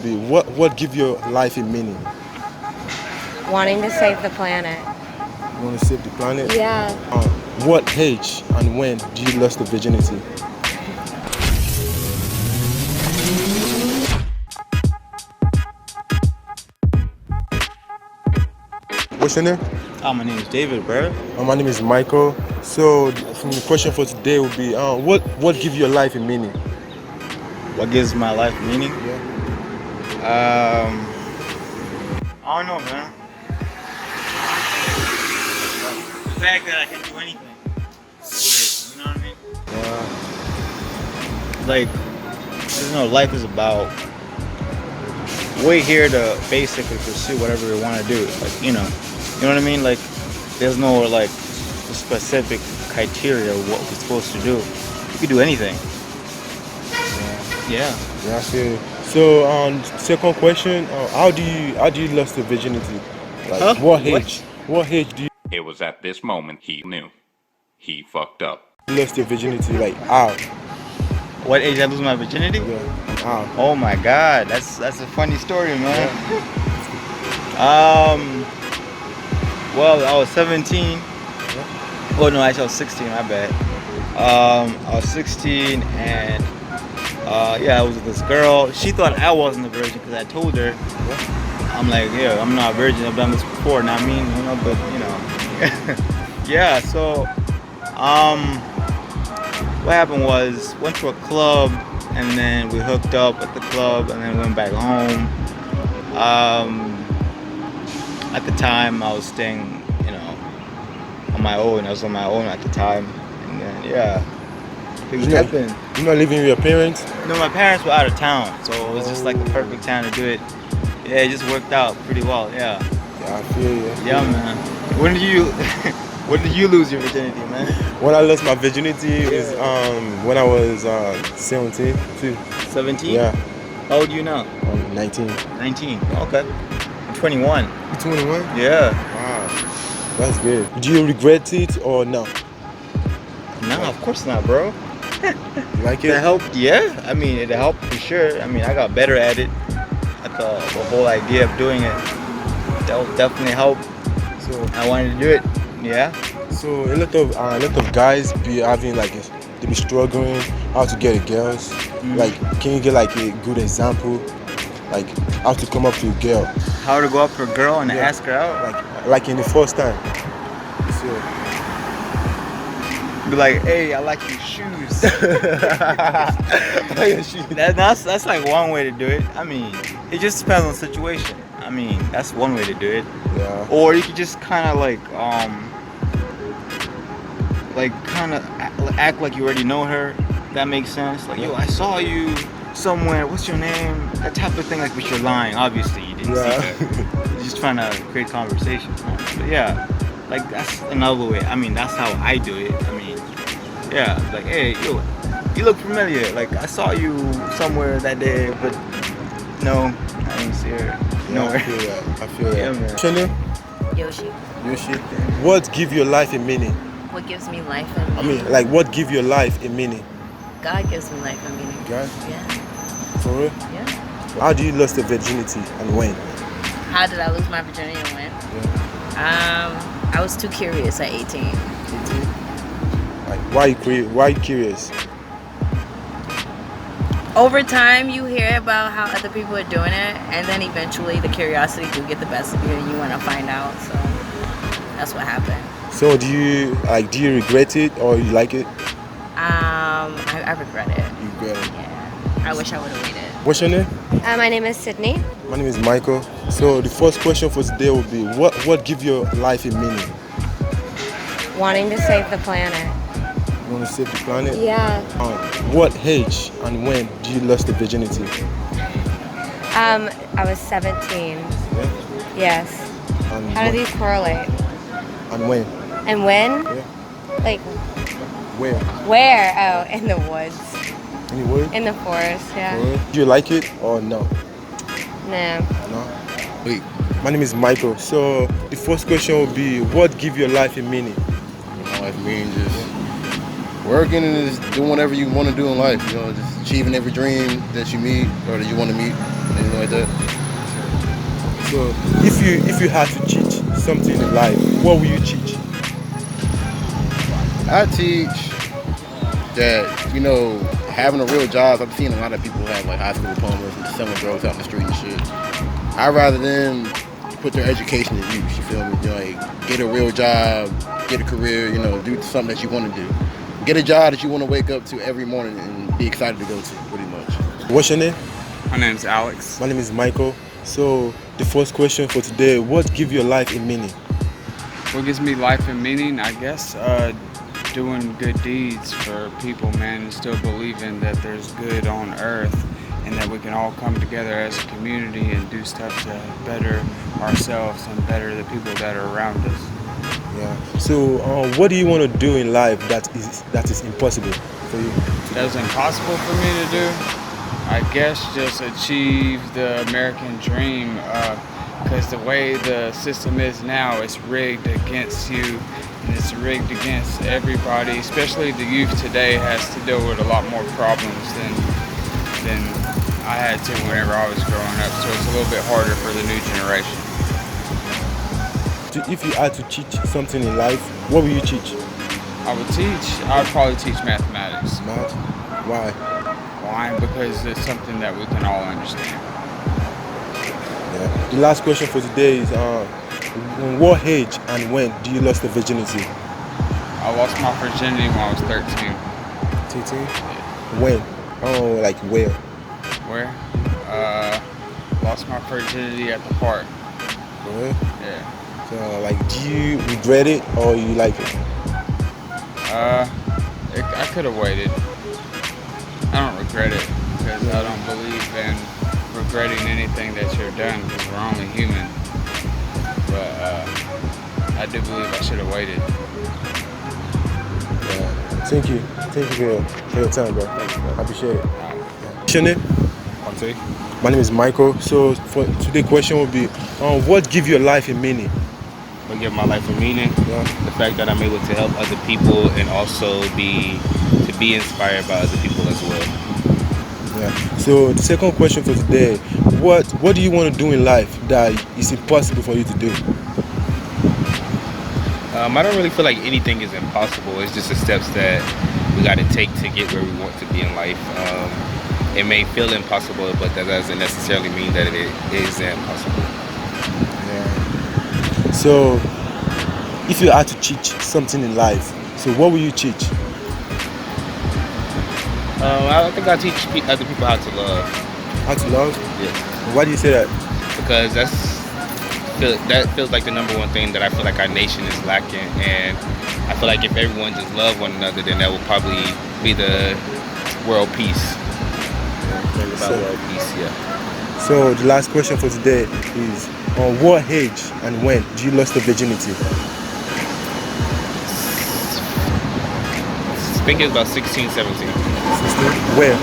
be what give your life a meaning? Wanting to save the planet. You want to save the planet? Yeah. What age and when do you lose the virginity? What's your name? My name is David, bro. My name is Michael. So the question for today will be what give your life a meaning? What gives my life meaning? Yeah. I don't know, man. The fact that I can do anything with it, you know what I mean? Like, life is about. We're here to basically pursue whatever we want to do. Like, you know what I mean? Like, there's no like specific criteria of what we're supposed to do. You can do anything. Yeah. Yeah, I feel you. So second question, how do you lose the virginity? Like what age? What age do you It was at this moment he knew. He fucked up. lose your virginity? Like how? What age I lose my virginity? Yeah. How? Oh my God, that's a funny story, man. Well, I was 17. Oh no, actually I was 16. My bad. I was 16 and I was with this girl. She thought I wasn't a virgin because I told her. I'm like, yeah, I'm not a virgin. I've done this before. Not mean, but yeah. So, what happened was went to a club and then we hooked up at the club and then went back home. At the time I was staying, on my own. I was on my own at the time, and then things happened. You're not living with your parents? No, my parents were out of town, so it was just like the perfect time to do it. Yeah, it just worked out pretty well. Yeah. Yeah, I feel you. Yeah, man. When did you lose your virginity, man? When I lost my virginity was when I was 17 too. 17? Yeah. How old are you now? 19. 19. Okay. I'm 21. You're 21? Yeah. Wow. That's good. Do you regret it or no? No, of course not, bro. You like it? It helped, yeah. I mean, it helped for sure. I mean, I got better at it. At the whole idea of doing it. That would definitely help. So I wanted to do it. Yeah. So a lot of guys be having they be struggling how to get girls. Like, can you get like a good example, like how to come up to a girl? How to go up to a girl and ask her out? Like in the first time. So be like, hey, I like your shoes. That's like one way to do it. I mean, it just depends on the situation. I mean, that's one way to do it. Yeah. Or you could just kind of act like you already know her. That makes sense. Like, yo, I saw you somewhere. What's your name? That type of thing. Like, but you're lying. Obviously, you didn't see her. You're just trying to create conversation. But yeah, like that's another way. I mean, that's how I do it. I mean, yeah, like, hey, yo, you look familiar. Like, I saw you somewhere that day, but no, I didn't see her nowhere. I feel that. Yeah, man. What's your name? Yoshi. What give your life a meaning? What gives me life and meaning? I mean, like, what give your life a meaning? God gives me life and meaning. God? Yeah. For real? Yeah. How do you lose the virginity and when? How did I lose my virginity and when? Yeah. I was too curious at 18. 18? Like, why are you curious? Over time, you hear about how other people are doing it, and then eventually the curiosity do get the best of you, and you want to find out. So that's what happened. So do you regret it or you like it? I regret it. You regret it? Yeah. I wish I would have waited. What's your name? My name is Sydney. My name is Michael. So the first question for today will be what give your life a meaning? Wanting to save the planet. You want to save the planet? Yeah. What age and when do you lose the virginity? I was 17. Yeah. Yes. And How do these correlate? And when? And when? Yeah. Like, Where? where? Oh, in the woods. Anywhere? In the forest, yeah. Do you like it or no? No. No? Wait. My name is Michael. So the first question will be, what give your life a meaning? Life means just working and just doing whatever you want to do in life. Just achieving every dream that you meet or that you want to meet. anything like that. So if you had to teach something in life, what will you teach? I teach that, having a real job. I've seen a lot of people have like high school diplomas and selling drugs out in the street and shit. I'd rather them put their education to use, you feel me? Like, get a real job, get a career, do something that you want to do. Get a job that you want to wake up to every morning and be excited to go to, pretty much. What's your name? My name's Alex. My name is Michael. So the first question for today, what gives your life a meaning? What gives me life and meaning? I guess doing good deeds for people, man, and still believing that there's good on earth and that we can all come together as a community and do stuff to better ourselves and better the people that are around us. Yeah. So what do you want to do in life that is impossible for you? That's impossible for me to do. I guess just achieve the American dream, because the way the system is now, it's rigged against you and it's rigged against everybody, especially the youth today has to deal with a lot more problems than I had to whenever I was growing up, so it's a little bit harder for the new generation. If you had to teach something in life, what will you teach? I would probably teach mathematics. Math? Why? Why? Because it's something that we can all understand. Yeah. The last question for today is, in what age and when do you lost the virginity? I lost my virginity when I was 13. 13? When? Oh, like where? Where? Lost my virginity at the park. Where? Yeah. So, like, do you regret it or you like it? I could have waited. I don't regret it because I don't believe in regretting anything that you've done because we're only human. But I do believe I should have waited. Yeah. Thank you for your time, bro. Thank you, bro. I appreciate it. What's your name? Monty? My name is Michael. So for today's question will be, what gives your life a meaning? What give my life a meaning? Yeah. The fact that I'm able to help other people and also be inspired by other people as well. Yeah. So the second question for today, what do you want to do in life that is impossible for you to do? I don't really feel like anything is impossible. It's just the steps that we got to take to get where we want to be in life. It may feel impossible, but that doesn't necessarily mean that it is impossible. Yeah. So if you had to teach something in life, so what will you teach? I think I teach other people how to love. How to love? Yes. Why do you say that? Because that feels like the number one thing that I feel like our nation is lacking, and I feel like if everyone just loved one another, then that would probably be the world peace. Bring about world peace, yeah. So the last question for today is, on what age and when do you lost the virginity? I think it's about 16, 17. 16? Where?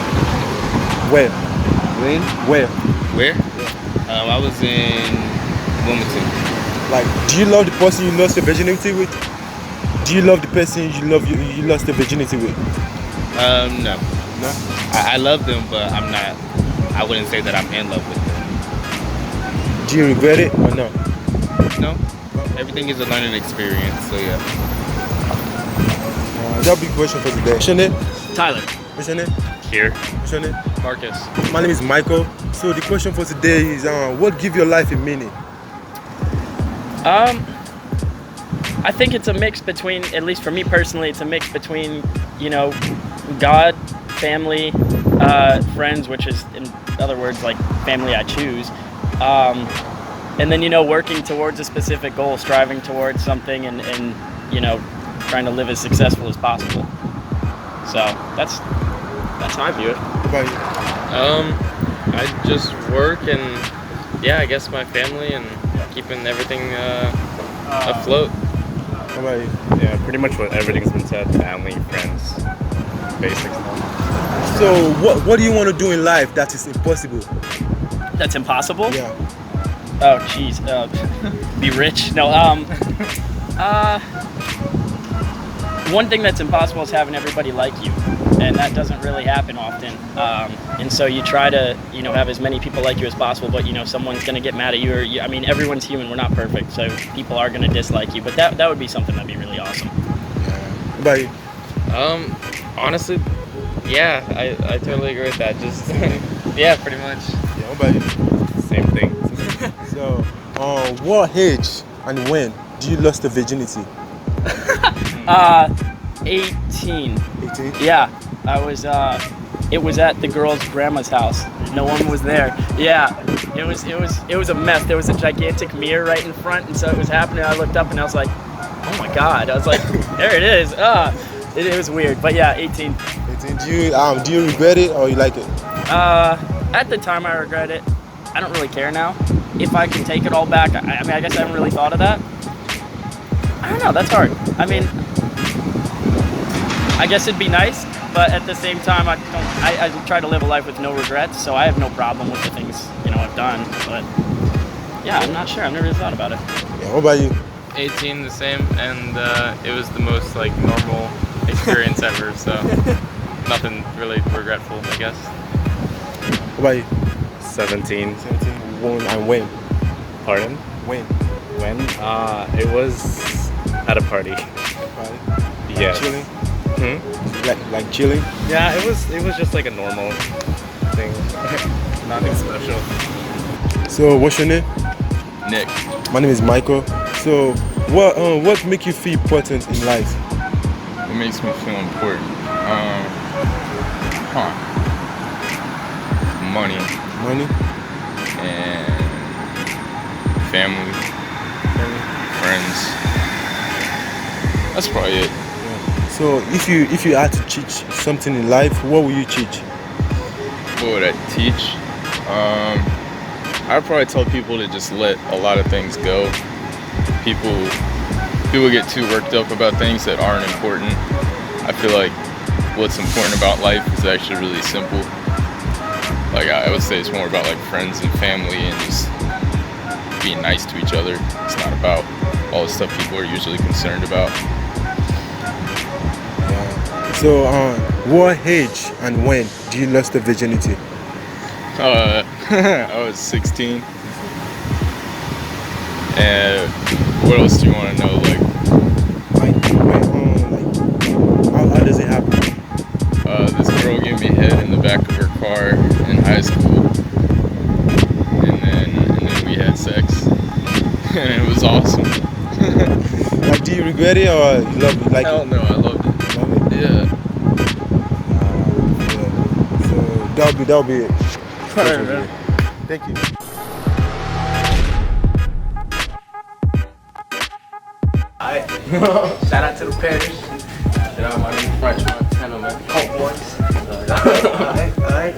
When? Where? Where? I was in Wilmington. Like, do you love the person you lost the virginity with? Do you love the person you lost the virginity with? No. No? I love them, but I wouldn't say that I'm in love with them. Do you regret it or no? No. Everything is a learning experience, so yeah. That'll be a question for today. What's your name? Tyler. What's your name? Here. What's your name? Marcus. My name is Michael. So the question for today is, what gives your life a meaning? I think it's a mix between, at least for me personally, it's a mix between, God, family, friends, which is, in other words, like family I choose. And then, working towards a specific goal, striving towards something and trying to live as successful as possible. So that's how I view it. What about you? I just work and I guess my family and keeping everything afloat. What about you? Yeah, pretty much what everything's been said. Family, friends, basic stuff. So what do you want to do in life that is impossible? That's impossible? Yeah. Oh, jeez. Be rich? No. One thing that's impossible is having everybody like you, and that doesn't really happen often. And so you try to, have as many people like you as possible, but someone's gonna get mad at you, I mean, everyone's human. We're not perfect, so people are gonna dislike you. But that would be something that'd be really awesome. What about you? Honestly, yeah, I totally agree with that. Just yeah, pretty much. Yeah. What about you? Same thing. So, what age and when do you lost the virginity? 18. 18. Yeah, I was. It was at the girl's grandma's house. No one was there. Yeah, it was a mess. There was a gigantic mirror right in front, and so it was happening. I looked up and I was like, oh my god. I was like, there it is. It was weird, but yeah, 18. 18. Do you regret it or you like it? At the time I regret it. I don't really care now. If I could take it all back, I mean, I guess I haven't really thought of that. I don't know. That's hard. I mean, I guess it'd be nice, but at the same time, I try to live a life with no regrets, so I have no problem with the things I've done. But yeah, I'm not sure. I've never really thought about it. Yeah. What about you? 18, the same, and it was the most like normal experience ever. So nothing really regretful, I guess. What about you? 17. 17. And when? Pardon? When? When? It was at a party. Party? Yeah. Chilling? Like chilling? Yeah, it was just like a normal thing. Nothing special. So what's your name? Nick. My name is Michael. So what make you feel important in life? What makes me feel important? Money Money? and family, friends. That's probably it. So if you had to teach something in life, what will you teach? What would I teach? I'd probably tell people to just let a lot of things go. People get too worked up about things that aren't important. I feel like what's important about life is actually really simple. Like I would say it's more about like friends and family and just being nice to each other. It's not about all the stuff people are usually concerned about. So what age and when do you lost the virginity? I was 16. And what else do you want to know? How does it happen? This girl gave me head in the back of her car in high school, and then we had sex, and it was awesome. Like, do you regret it or you love it? Like, Hell no, I loved it. you love it? Yeah. Yeah. So that'll be it. Alright, man. Thank you. Alright. Shout out to the parish. Shout out my name French Montana, man. Coke boys. Alright.